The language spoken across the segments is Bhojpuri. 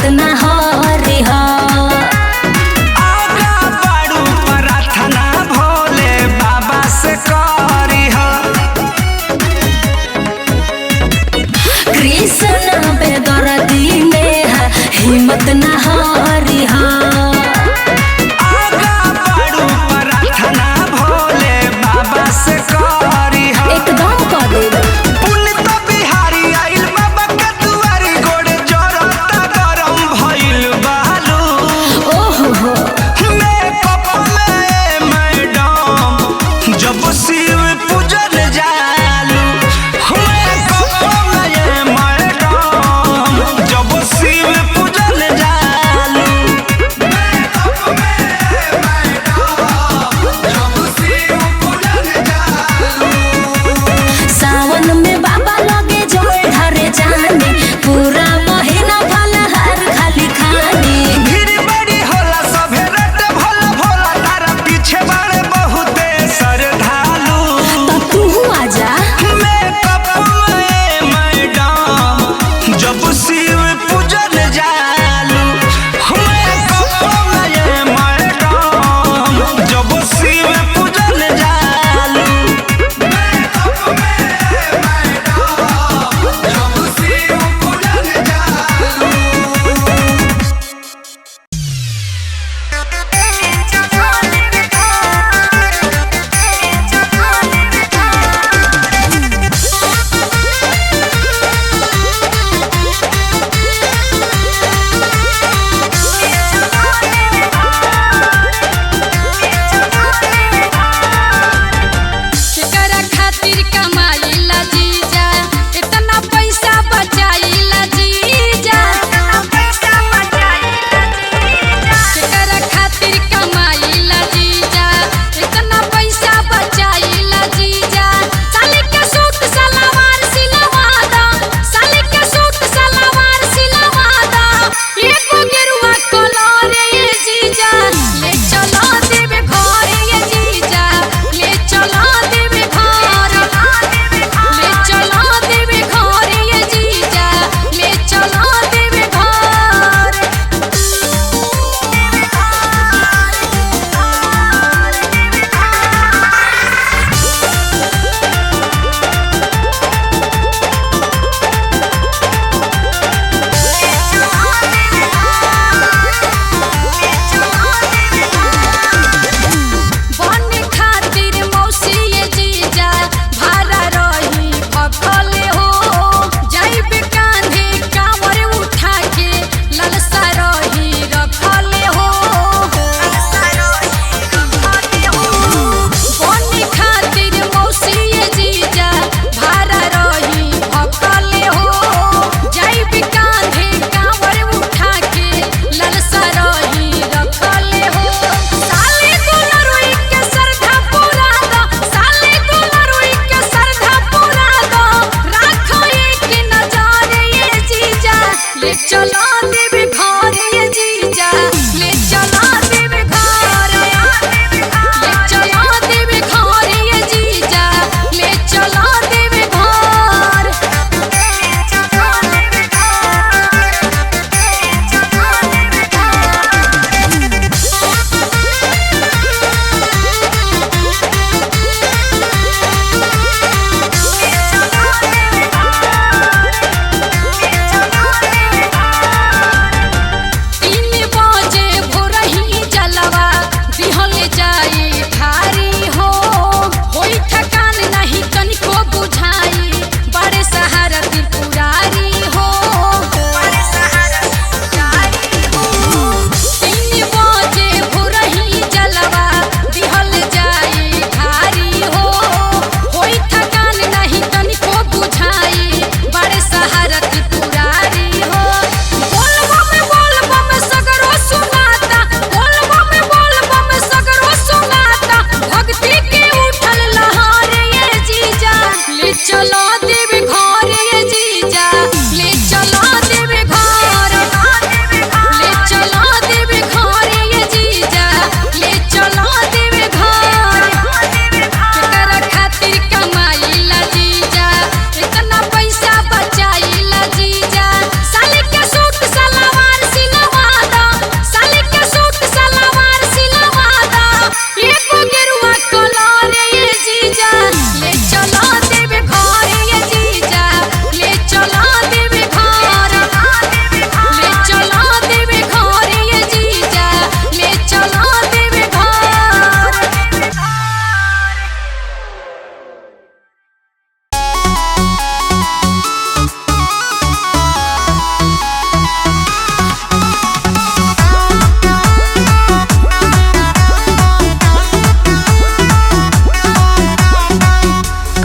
हिम्मत ना हारी हा। आगा बड़ू प्रार्थना भोले बाबा से करी हा। कृष्ण पे दर्दी में है हिम्मत ना हारी हा। आगा बड़ू प्रार्थना भोले बाबा से करी हा। एकदम कर दे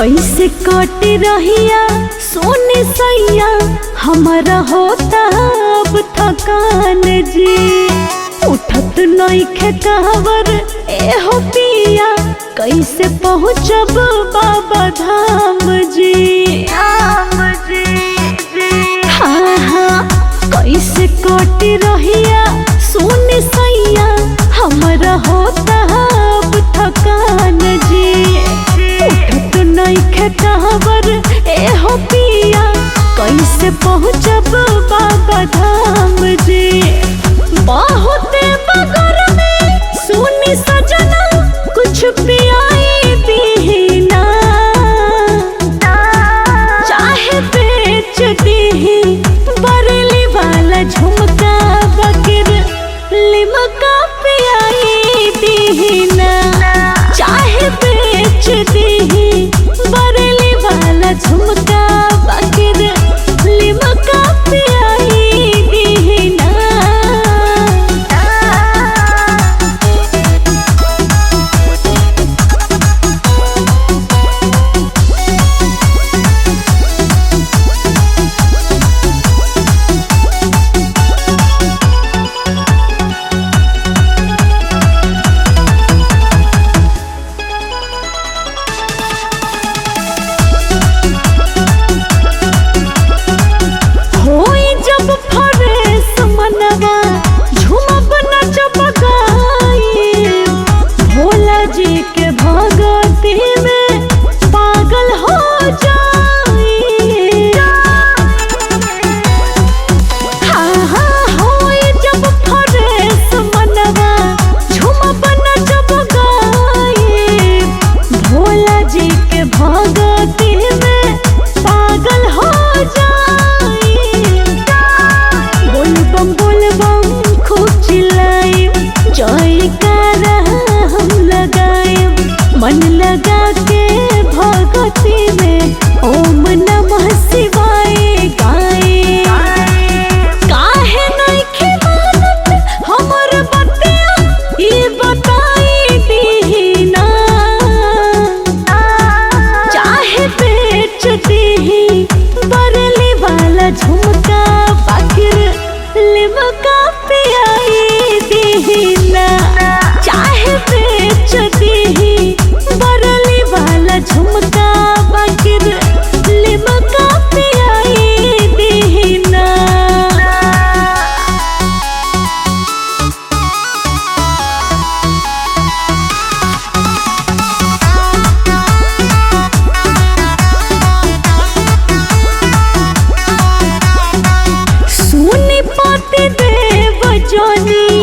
कैसे कट रहिया सोने सैया हमारा होता अब थकान जी। उठत नइखे कहवर एहो पिया कैसे पहुँचब बाबा धाम जी। हाँ हाँ कैसे कट रहिया सोने सैया हमारा होता अब थकान जी। उठत नइखे कहवर एहो पिया कैसे पहुँचब बाबा धाम जी। बहुते बगर में सुनी सजना कुछ पियाई दीना, चाहे बेच दीही बरेली वाला झुमका बकर लिमका पियाई दीना, चाहे बेच दीही बरेली वाला झुमका बकर लिमका पियाई दीना। मन लगा के भगती में ओम नमः शिवाय गाए। काहे नइखे मानत हमर बतिया ई बताई दीना, चाहे बेच दीही बरली वाला झुमका बकर लिमका पियाई दीना, चाहे बेच दीही बरली वाला झुमका बकर लिमका पियाई दीना। सुनी पति देव जोनी